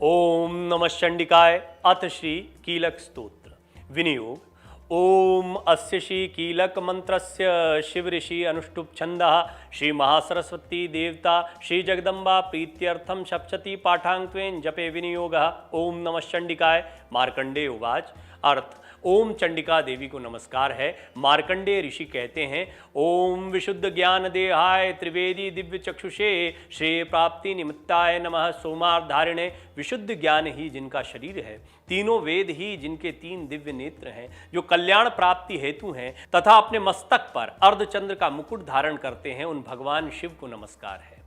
ओम नमः चंडिकाय। अथ श्री कीलक स्तोत्र विनियोग। ओम अस्य श्री कीलक मंत्रस्य शिव ऋषि अनुष्टुप छंदः श्री महासरस्वती देवता श्री जगदम्बा प्रीत्यर्थम सप्तशती पाठांक्वेन जपे विनियोगः। ओम नमः चंडिकाय। मार्कंडेय उवाच। अर्थ: ओम चंडिका देवी को नमस्कार है। मार्कंडेय ऋषि कहते हैं, ओम विशुद्ध ज्ञान देहाय त्रिवेदी दिव्य चक्षुषे श्रेय प्राप्ति निमित्ताय नमः। सोमार्धारिणे, विशुद्ध ज्ञान ही जिनका शरीर है, तीनों वेद ही जिनके तीन दिव्य नेत्र हैं, जो कल्याण प्राप्ति हेतु हैं तथा अपने मस्तक पर अर्धचंद्र का मुकुट धारण करते हैं, उन भगवान शिव को नमस्कार है।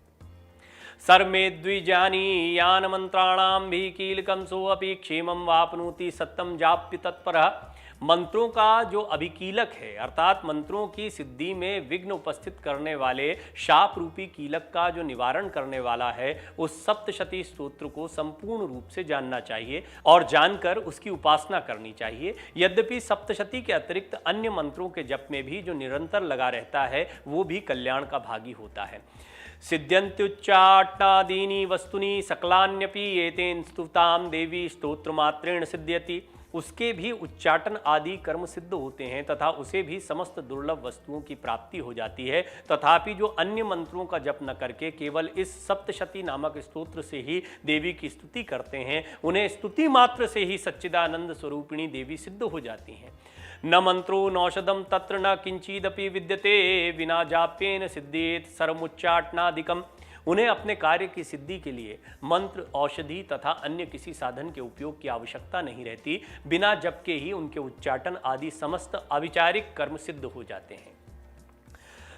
सर्मे द्विजानी यान मंत्राणाम भी कीलकम सो अपि क्षेमम वापनोति सत्यम जाप्य तत्परः। मंत्रों का जो अभिकीलक है, अर्थात मंत्रों की सिद्धि में विघ्न उपस्थित करने वाले शाप रूपी कीलक का जो निवारण करने वाला है, उस सप्तशती स्तोत्र को संपूर्ण रूप से जानना चाहिए और जानकर उसकी उपासना करनी चाहिए। यद्यपि सप्तशती के अतिरिक्त अन्य मंत्रों के जप में भी जो निरंतर लगा रहता है, वो भी कल्याण का भागी होता है। सिद्ध्यन्त्युच्चाटनादीनि वस्तुनि सकलान्यपि एतेन स्तुतां देवी स्तोत्रमात्रेण सिद्ध्यति। उसके भी उच्चाटन आदि कर्म सिद्ध होते हैं तथा उसे भी समस्त दुर्लभ वस्तुओं की प्राप्ति हो जाती है। तथापि जो अन्य मंत्रों का जप न करके केवल इस सप्तशती नामक स्तोत्र से ही देवी की स्तुति करते हैं, उन्हें स्तुति मात्र से ही सच्चिदानंद स्वरूपिणी देवी सिद्ध हो जाती हैं। न मंत्रो नौषधम तत्र न किंचिदपि विद्यते विना जाप्येन सिद्धेत सर्वमुच्चाटनादिकम। उन्हें अपने कार्य की सिद्धि के लिए मंत्र, औषधि तथा अन्य किसी साधन के उपयोग की आवश्यकता नहीं रहती। बिना जप के ही उनके उच्चाटन आदि समस्त अविचारिक कर्म सिद्ध हो जाते हैं।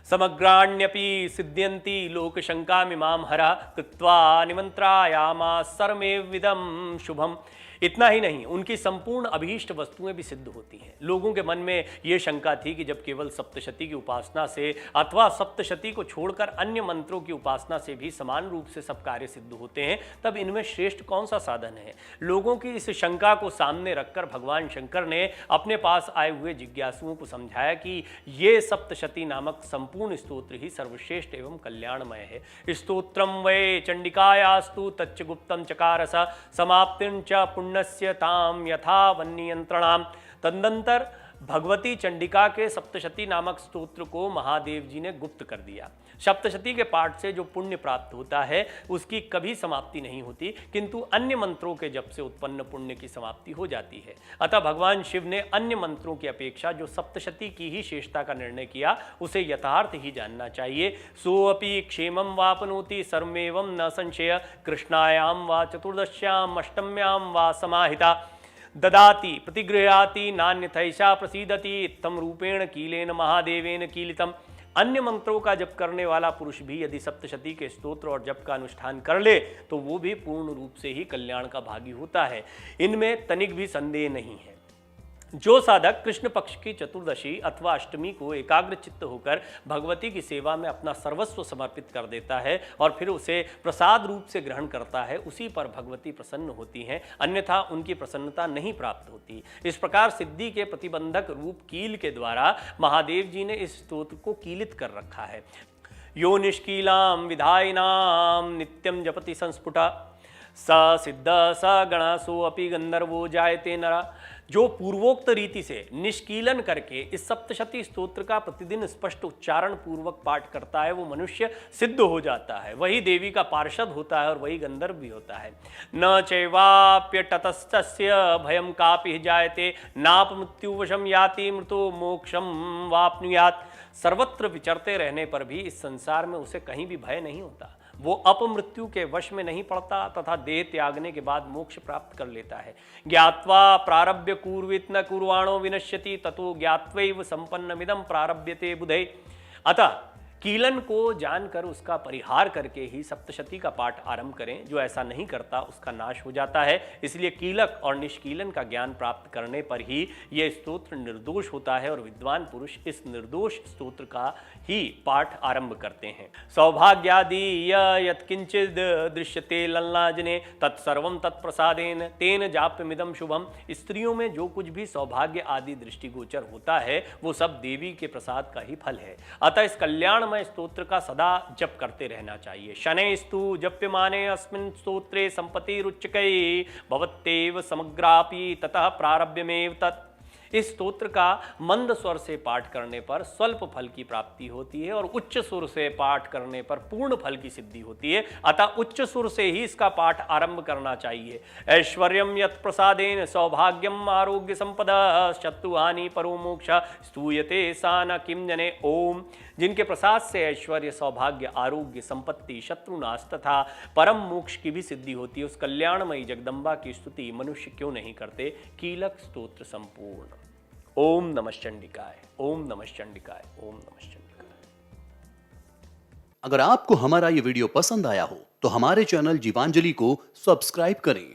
समग्राण्यपि सिद्ध्यन्ति लोकशंकामिमां हरा कृत्वा निमंत्रायामा सर्वमेविदं शुभम। इतना ही नहीं, उनकी संपूर्ण अभीष्ट वस्तुएं भी सिद्ध होती हैं। लोगों के मन में ये शंका थी कि जब केवल सप्तशती की उपासना से अथवा सप्तशती को छोड़कर अन्य मंत्रों की उपासना से भी समान रूप से सब कार्य सिद्ध होते हैं, तब इनमें श्रेष्ठ कौन सा साधन है। लोगों की इस शंका को सामने रखकर भगवान शंकर ने अपने पास आए हुए जिज्ञासुओं को समझाया कि ये सप्तशती नामक संपूर्ण स्तोत्र ही सर्वश्रेष्ठ एवं कल्याणमय है। स्तोत्रम वै चंडिकायास्तु तच्च गुप्तम चकारस समाप्तिं च पुण्यस्य ताम यथा वन्नियंत्रणाम। तदनंतर भगवती चंडिका के सप्तशती नामक स्तोत्र को महादेव जी ने गुप्त कर दिया। सप्तशती के पाठ से जो पुण्य प्राप्त होता है उसकी कभी समाप्ति नहीं होती, किंतु अन्य मंत्रों के जप से उत्पन्न पुण्य की समाप्ति हो जाती है। अतः भगवान शिव ने अन्य मंत्रों की अपेक्षा जो सप्तशती की ही श्रेष्ठता का निर्णय किया, उसे यथार्थ ही जानना चाहिए। सोऽपि क्षेमं वापनोति सर्वमेवं न संशय कृष्णायां वा चतुर्दश्यां अष्टम्यां वा समाहिता ददाति प्रतिगृह्याति नान्यथैषा प्रसीदति इत्थं रूपेण कीलेन महादेवेन कीलितम। अन्य मंत्रों का जप करने वाला पुरुष भी यदि सप्तशती के स्तोत्र और जप का अनुष्ठान कर ले तो वो भी पूर्ण रूप से ही कल्याण का भागी होता है। इनमें तनिक भी संदेह नहीं है। जो साधक कृष्ण पक्ष की चतुर्दशी अथवा अष्टमी को एकाग्र चित्त होकर भगवती की सेवा में अपना सर्वस्व समर्पित कर देता है और फिर उसे प्रसाद रूप से ग्रहण करता है, उसी पर भगवती प्रसन्न होती हैं, अन्यथा उनकी प्रसन्नता नहीं प्राप्त होती। इस प्रकार सिद्धि के प्रतिबंधक रूप कील के द्वारा महादेव जी ने इस स्तोत्र को कीलित कर रखा है। यो निष्कीलां विधायिनां नित्यं जपति संस्फुटा स सिद्ध स गण सोऽपि गंधर्वो जायते नरा। जो पूर्वोक्त रीति से निष्कीलन करके इस सप्तशती स्तोत्र का प्रतिदिन स्पष्ट उच्चारण पूर्वक पाठ करता है, वो मनुष्य सिद्ध हो जाता है, वही देवी का पार्षद होता है और वही गंधर्व भी होता है। न चैवाप्यततस्तस्य भयं कापि जायते नाप मृत्युवशं याति मृतो मोक्षं वाप्नुयात्। सर्वत्र विचरते रहने पर भी इस संसार में उसे कहीं भी भय नहीं होता। वो अपमृत्यु के वश में नहीं पड़ता तथा देह त्यागने के बाद मोक्ष प्राप्त कर लेता है। ज्ञात्वा प्रारभ्य कुर्वित न कुर्वाणो विनश्यति ततो ज्ञात्वैव संपन्नमिदं प्रारभ्यते बुधे। अतः कीलन को जानकर उसका परिहार करके ही सप्तशती का पाठ आरंभ करें। जो ऐसा नहीं करता उसका नाश हो जाता है। इसलिए कीलक और निष्कीलन का ज्ञान प्राप्त करने पर ही यह स्तोत्र निर्दोष होता है और विद्वान पुरुष इस निर्दोष स्तोत्र का ही पाठ आरंभ करते हैं। सौभाग्यादि यत्किंचिद दृश्यते लल्लाजने तत्सर्वं तत्प्रसादेन तेन जाप्यमिदं शुभम। स्त्रियों में जो कुछ भी सौभाग्य आदि दृष्टिगोचर होता है वो सब देवी के प्रसाद का ही फल है। अतः इस कल्याण कल्याणमय स्तोत्र का सदा जप करते रहना चाहिए। शनैस्तु जप्यमाने अस्मिन् स्तोत्रे संपत्तिरुच्चकै भवत्येव समग्रापि ततः प्रारभ्यमेव तत्। इस स्तोत्र का मंद स्वर से पाठ करने पर स्वल्प फल की प्राप्ति होती है और उच्च सुर से पाठ करने पर पूर्ण फल की सिद्धि होती है। अतः उच्च सुर से ही इसका पाठ आरंभ करना चाहिए। ऐश्वर्यम यत् प्रसादेन सौभाग्यम आरोग्य संपदा शत्रुहानि परो मोक्ष स्तूयते सा न किम जने। ओम। जिनके प्रसाद से ऐश्वर्य, सौभाग्य, आरोग्य, संपत्ति, शत्रुनाश तथा परम मोक्ष की भी सिद्धि होती है, उस कल्याणमयी जगदम्बा की स्तुति मनुष्य क्यों नहीं करते। कीलक स्तोत्र संपूर्ण। ओम नमः चंडिकाय, ओम नमः चंडिकाय, ओम नमः चंडिकाय। अगर आपको हमारा ये वीडियो पसंद आया हो तो हमारे चैनल जीवांजलि को सब्सक्राइब करें